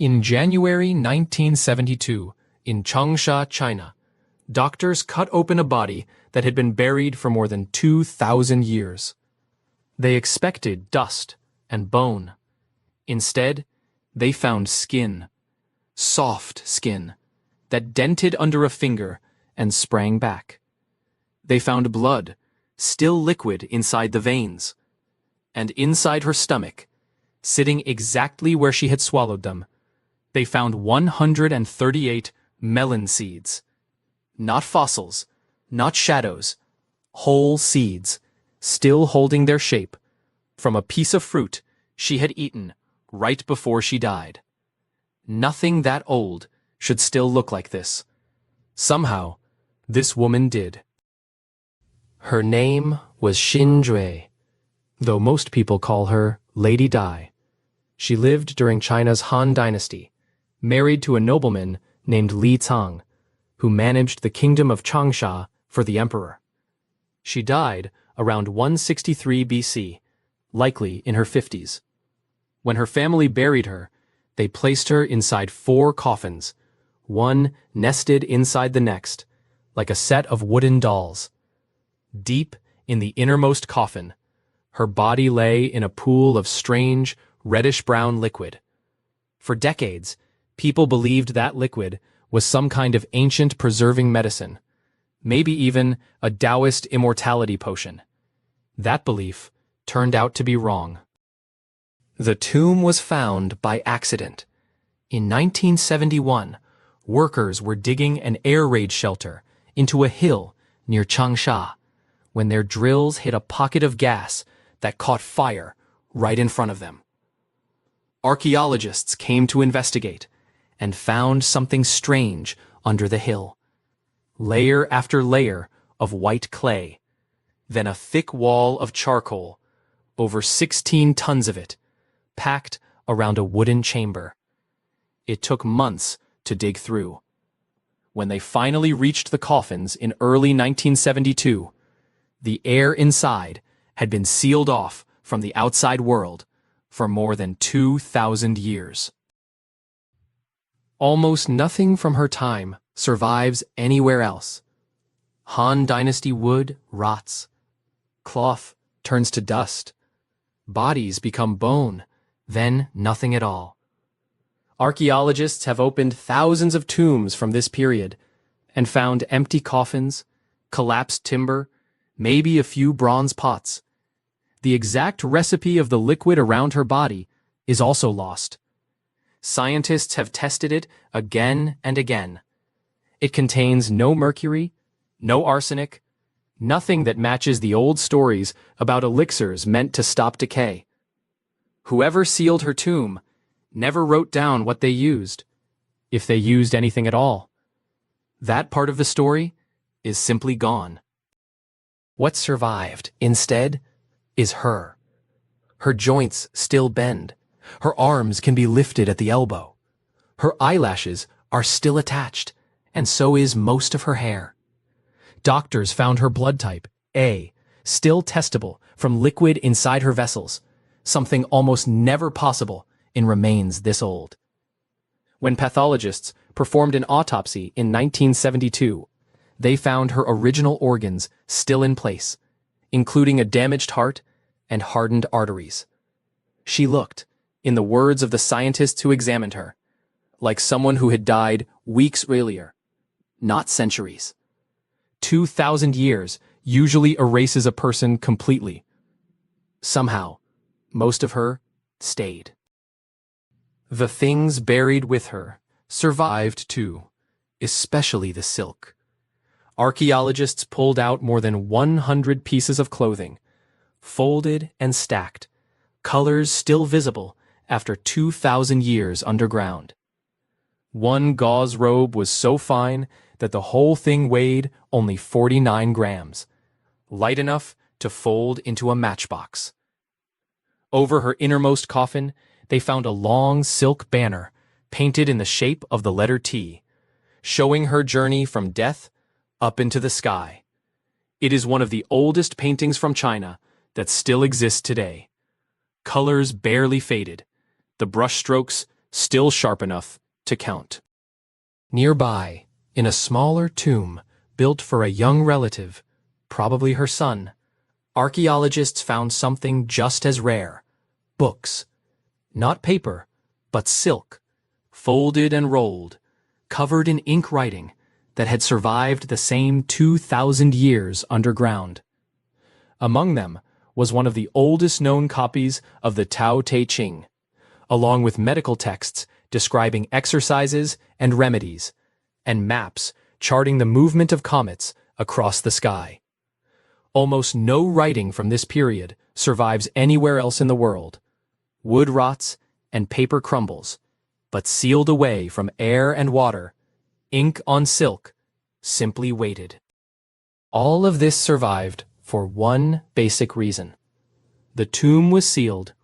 In January 1972, in Changsha, China, doctors cut open a body that had been buried for more than 2,000 years. They expected dust and bone. Instead, they found skin, soft skin, that dented under a finger and sprang back. They found blood, still liquid inside the veins. And inside her stomach, sitting exactly where she had swallowed them, they found 138 melon seeds. Not fossils, not shadows, whole seeds, still holding their shape, from a piece of fruit she had eaten right before she died. Nothing that old should still look like this. Somehow, this woman did. Her name was Xin Zhui, though most people call her Lady Dai. She lived during China's Han dynasty, married to a nobleman named Li Cang, who managed the kingdom of Changsha for the emperor. She died around 163 BC, likely in her 50s. When her family buried her, they placed her inside 4 coffins, one nested inside the next, like a set of wooden dolls. Deep in the innermost coffin, her body lay in a pool of strange, reddish-brown liquid. For decades, people believed that liquid was some kind of ancient preserving medicine, maybe even a Taoist immortality potion. That belief turned out to be wrong. The tomb was found by accident. In 1971, workers were digging an air raid shelter into a hill near Changsha when their drills hit a pocket of gas that caught fire right in front of them. Archaeologists came to investigate and found something strange under the hill. Layer after layer of white clay, then a thick wall of charcoal, over 16 tons of it, packed around a wooden chamber. It took months to dig through. When they finally reached the coffins in early 1972, the air inside had been sealed off from the outside world for more than 2,000 years. Almost nothing from her time survives anywhere else. Han Dynasty wood rots. Cloth turns to dust. Bodies become bone, then nothing at all. Archaeologists have opened thousands of tombs from this period and found empty coffins, collapsed timber, maybe a few bronze pots. The exact recipe of the liquid around her body is also lost. Scientists have tested it again and again. It contains no mercury, no arsenic, nothing that matches the old stories about elixirs meant to stop decay. Whoever sealed her tomb never wrote down what they used, if they used anything at all. That part of the story is simply gone. What survived, instead, is her. Her joints still bend. Her arms can be lifted at the elbow. Her eyelashes are still attached, and so is most of her hair. Doctors found her blood type, A, still testable from liquid inside her vessels, something almost never possible in remains this old. When pathologists performed an autopsy in 1972, they found her original organs still in place, including a damaged heart and hardened arteries. She looked, in the words of the scientists who examined her, like someone who had died weeks earlier, not centuries. 2,000 years usually erases a person completely. Somehow, most of her stayed. The things buried with her survived too, especially the silk. Archaeologists pulled out more than 100 pieces of clothing, folded and stacked, colors still visible after 2,000 years underground. One gauze robe was so fine that the whole thing weighed only 49 grams, light enough to fold into a matchbox. Over her innermost coffin, they found a long silk banner painted in the shape of the letter T, showing her journey from death up into the sky. It is one of the oldest paintings from China that still exists today. Colors barely faded, the brushstrokes still sharp enough to count. Nearby, in a smaller tomb built for a young relative, probably her son, archaeologists found something just as rare: books. Not paper, but silk, folded and rolled, covered in ink writing that had survived the same 2,000 years underground. Among them was one of the oldest known copies of the Tao Te Ching, along with medical texts describing exercises and remedies, and maps charting the movement of comets across the sky. Almost no writing from this period survives anywhere else in the world. Wood rots and paper crumbles, but sealed away from air and water, ink on silk simply waited. All of this survived for one basic reason. The tomb was sealed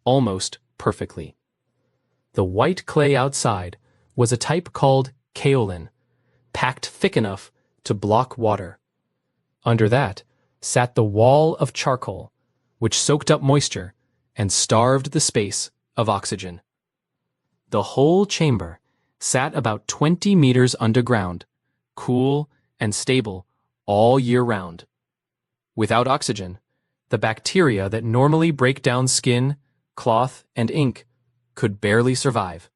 almost perfectly. The white clay outside was a type called kaolin, packed thick enough to block water. Under that sat the wall of charcoal, which soaked up moisture and starved the space of oxygen. The whole chamber sat about 20 meters underground, cool and stable all year round. Without oxygen, the bacteria that normally break down skin, cloth, and ink could barely survive.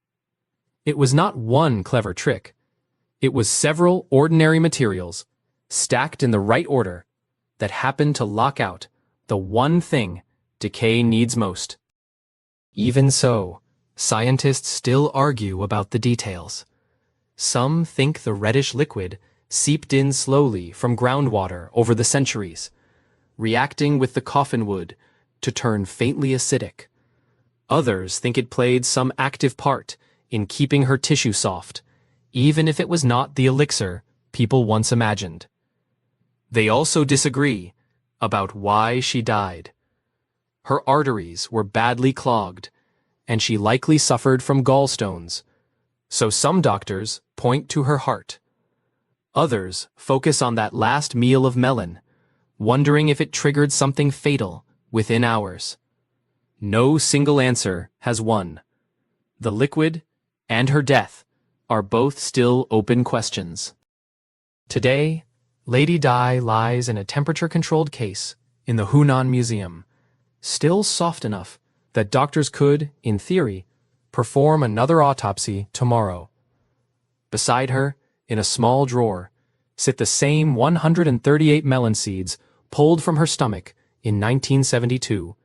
It was not one clever trick. It was several ordinary materials, stacked in the right order, that happened to lock out the one thing decay needs most. Even so, scientists still argue about the details. Some think the reddish liquid seeped in slowly from groundwater over the centuries, reacting with the coffin wood to turn faintly acidic. Others think it played some active part in keeping her tissue soft, even if it was not the elixir people once imagined. They also disagree about why she died. Her arteries were badly clogged, and she likely suffered from gallstones, so some doctors point to her heart. Others focus on that last meal of melon, wondering if it triggered something fatal within hours. No single answer has won. The liquid and her death are both still open questions. Today, Lady Dai lies in a temperature-controlled case in the Hunan Museum, still soft enough that doctors could, in theory, perform another autopsy tomorrow. Beside her, in a small drawer, sit the same 138 melon seeds pulled from her stomach in 1972,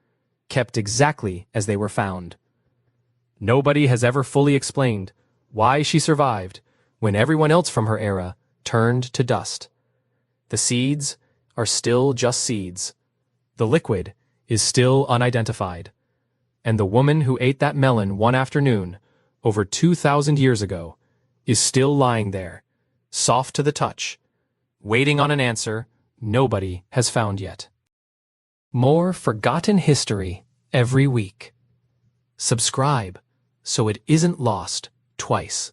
kept exactly as they were found. Nobody has ever fully explained why she survived when everyone else from her era turned to dust. The seeds are still just seeds. The liquid is still unidentified. And the woman who ate that melon one afternoon, over 2,000 years ago, is still lying there, soft to the touch, waiting on an answer nobody has found yet. More forgotten history every week. Subscribe so it isn't lost twice.